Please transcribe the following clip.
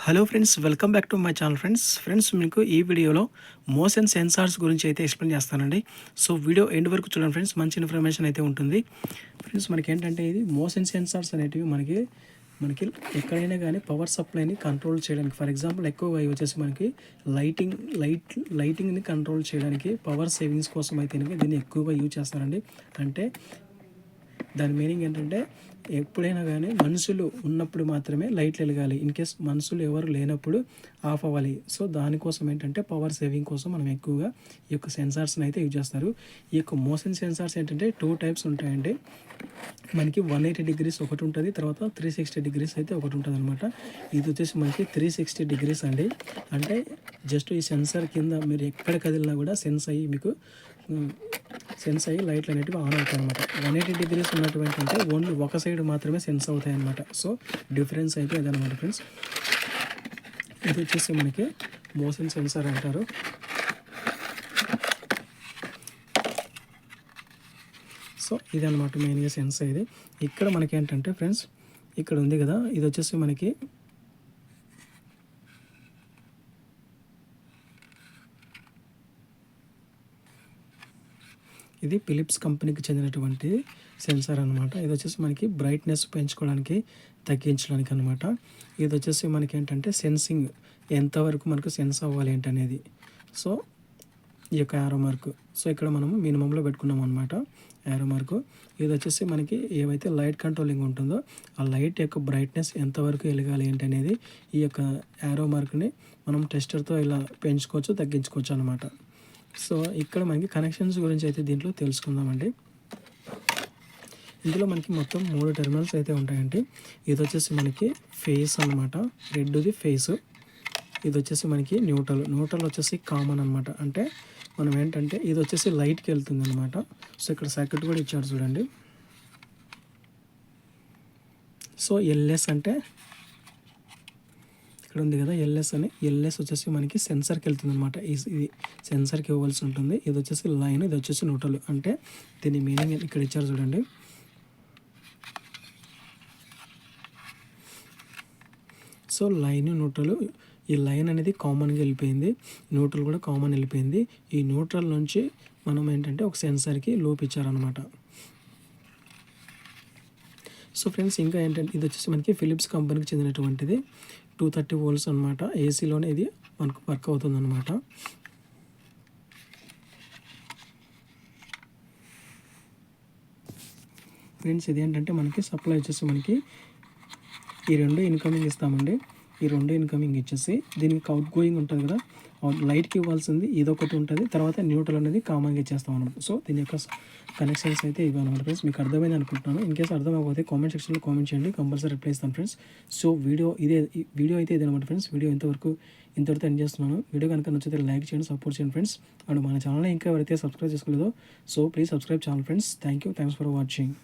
Hello friends, welcome back to my channel friends మీకు ఈ వీడియోలో మోషన్ సెన్సార్స్ గురించి అయితే ఎక్స్ప్లెయిన్ చేస్తానండి. సో వీడియో ఎండ్ వరకు చూడండి ఫ్రెండ్స్, మంచి ఇన్ఫర్మేషన్ అయితే ఉంటుంది. ఫ్రెండ్స్ మనకి ఏంటంటే ఇది మోషన్ సెన్సార్స్ అనేటివి మనకి ఎక్కడైనా కానీ పవర్ సప్లైని కంట్రోల్ చేయడానికి, ఫర్ ఎగ్జాంపుల్ ఎక్కువగా వచ్చేసి మనకి లైటింగ్ని కంట్రోల్ చేయడానికి, పవర్ సేవింగ్స్ కోసం అయితే దీన్ని ఎక్కువగా యూజ్ చేస్తారండి. అంటే దాని మీనింగ్ ఏంటంటే ఎప్పుడైనా కానీ మనుషులు ఉన్నప్పుడు మాత్రమే లైట్లు వెలగాలి, ఇన్ కేస్ మనుషులు ఎవరు లేనప్పుడు ఆఫ్ అవ్వాలి. సో దానికోసం ఏంటంటే పవర్ సేవింగ్ కోసం మనం ఎక్కువగా ఈ యొక్క సెన్సార్స్ని అయితే యూజ్ చేస్తారు. ఈ యొక్క మోషన్ సెన్సార్స్ ఏంటంటే 2 టైప్స్ ఉంటాయండి. మనకి 180 డిగ్రీస్ ఒకటి ఉంటుంది, తర్వాత 360 డిగ్రీస్ అయితే ఒకటి ఉంటుంది అనమాట. ఇది వచ్చేసి మనకి 360 డిగ్రీస్ అండి. అంటే జస్ట్ ఈ సెన్సార్ కింద మీరు ఎక్కడ కదిలినా కూడా సెన్స్ అయ్యి లైట్లు అనేటివి ఆన్ అవుతాయి అనమాట. 180 డిగ్రీస్ ఉన్నటువంటి అంటే ఓన్లీ ఒక సైడ్ మాత్రమే సెన్స్ అవుతాయి అనమాట. సో డిఫరెన్స్ అయితే ఇదనమాట ఫ్రెండ్స్. ఇది వచ్చేసి మనకి మోషన్ సెన్సార్ అంటారు. సో ఇదనమాట మెయిన్గా సెన్స్ ఇది. ఇక్కడ మనకి ఏంటంటే ఫ్రెండ్స్, ఇక్కడ ఉంది కదా, ఇది వచ్చేసి మనకి ఇది ఫిలిప్స్ కంపెనీకి చెందినటువంటి సెన్సార్ అనమాట. ఇది వచ్చేసి మనకి బ్రైట్నెస్ పెంచుకోవడానికి, తగ్గించడానికి అనమాట. ఇది వచ్చేసి మనకి ఏంటంటే సెన్సింగ్, ఎంతవరకు మనకు సెన్స్ అవ్వాలి ఏంటనేది. సో ఈ యొక్క యారో మార్క్, సో ఇక్కడ మనము మినిమంలో పెట్టుకున్నాం అనమాట యారో మార్కు. ఇది వచ్చేసి మనకి ఏవైతే లైట్ కంట్రోలింగ్ ఉంటుందో ఆ లైట్ యొక్క బ్రైట్నెస్ ఎంతవరకు వెలగాలి ఏంటనేది ఈ యొక్క యారో మార్క్ని మనం టెస్టర్తో ఇలా పెంచుకోవచ్చు, తగ్గించుకోవచ్చు అనమాట. సో ఇక్కడ మనకి కనెక్షన్స్ గురించి అయితే దీంట్లో తెలుసుకుందామండి. ఇందులో మనకి మొత్తం 3 టెర్మినల్స్ అయితే ఉంటాయండి. ఇది వచ్చేసి మనకి ఫేస్ అనమాట, రెడ్ది ఫేస్. ఇది వచ్చేసి మనకి న్యూట్రల్ వచ్చేసి కామన్ అనమాట. అంటే మనం ఏంటంటే ఇది వచ్చేసి లైట్కి వెళ్తుంది అనమాట. సో ఇక్కడ సర్క్యూట్ కూడా ఇచ్చారు చూడండి. సో ఎల్ఎస్ అంటే ఇక్కడ ఉంది కదా, ఎల్ఎస్ వచ్చేసి మనకి సెన్సర్కి వెళ్తుంది అనమాట. ఇది సెన్సర్కి ఇవ్వాల్సి ఉంటుంది. ఇది వచ్చేసి లైన్, ఇది వచ్చేసి న్యూట్రల్. అంటే దీని మీనింగ్ ఇక్కడ ఇచ్చారు చూడండి. సో లైన్, న్యూట్రల్, ఈ లైన్ అనేది కామన్గా వెళ్ళిపోయింది, న్యూట్రల్ కూడా కామన్ వెళ్ళిపోయింది. ఈ న్యూట్రల్ నుంచి మనం ఏంటంటే ఒక సెన్సర్కి లూప్ ఇచ్చారనమాట. సో ఫ్రెండ్స్ ఇంకా ఏంటంటే ఇది వచ్చేసి మనకి ఫిలిప్స్ కంపెనీకి చెందినటువంటిది 230 వోల్ట్స్ అనమాట. ఏసీలోనే ఇది మనకు వర్క్ అవుతుంది అనమాట. ఫ్రెండ్స్ ఇది ఏంటంటే మనకి సప్లై వచ్చేసి మనకి ఈ 2 ఇన్కమింగ్ ఇస్తామండి. ఈ 2 ఇన్కమింగ్ ఇచ్చేసి దీనికి అవుట్ గోయింగ్ ఉంటుంది కదా, లైట్కి ఇవ్వాల్సింది ఇదొకటి ఉంటుంది, తర్వాత న్యూట్రల్ అనేది కామన్గా ఇచ్చేస్తాం అనమాట. సో దీని యొక్క కనెక్షన్స్ అయితే ఇవి అనమాట ఫ్రెండ్స్. మీకు అర్థమైంది అనుకుంటున్నాను. ఇన్ కేసు అర్థం అవ్వకపోతే కామెంట్ సెక్షన్లో కామెంట్ చేయండి, కంపల్సరీ రిప్లై ఇస్తాను ఫ్రెండ్స్. సో వీడియో అయితే ఇదనమాట ఫ్రెండ్స్. వీడియో ఇంతవరకు ఎండ్ చేస్తున్నాను. వీడియో కనుక నచ్చితే లైక్ చేయండి, సపోర్ట్ చేయండి ఫ్రెండ్స్. అండ్ మన ఛానల్ ఇంకా ఎవరైతే సబ్స్క్రైబ్ చేసుకోలేదో so please subscribe channel friends. Thanks for watching.